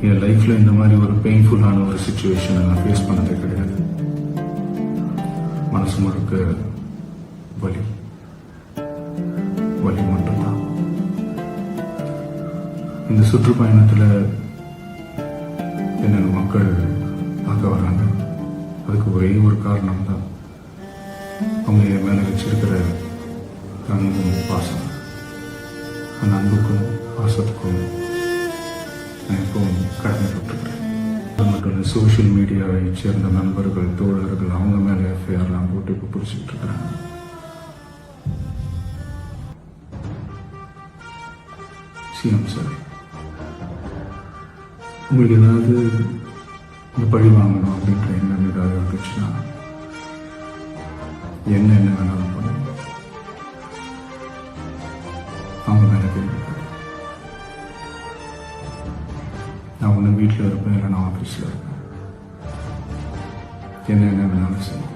என் லைஃப்பில் இந்த மாதிரி ஒரு பெயின்ஃபுல்லான ஒரு சுச்சுவேஷனை நான் ஃபேஸ் பண்ணதே கிடையாது. மனசு முழுக்க வலி வலி மட்டும்தான். இந்த சுற்றுப்பயணத்தில் என்னென்ன மக்கள் பார்க்க வராங்க. அதுக்கு ஒரே ஒரு காரணம் தான், அவங்க என் மேலே வச்சிருக்கிற அன்பும் பாசம். அந்த அன்புக்கும் பாசத்துக்கும் நான் எப்பவும் கடமைப்பட்டிருக்கிறேன். அது மட்டும் இல்லை, சோஷியல் மீடியாவை சேர்ந்த நண்பர்கள், தோழர்கள் அவங்க மேலே எஃப்ஐஆர்லாம் போட்டு இப்போ பிடிச்சிக்கிட்டு இருக்கிறாங்க. சிஎம் சார், உங்களுக்கு ஏதாவது இந்த பழி வாங்கணும் அப்படின்ற எண்ணம் ஏதாவது இருந்துச்சுன்னா என்ன வேணாலும் பண்ணுங்க. அவங்க மேலே கேள்வி. நான் ஒன்று வீட்டில் இருப்பேன், இல்லை நான் ஆஃபீஸில் இருப்பேன். என்ன வேணாலும் செய்யும்.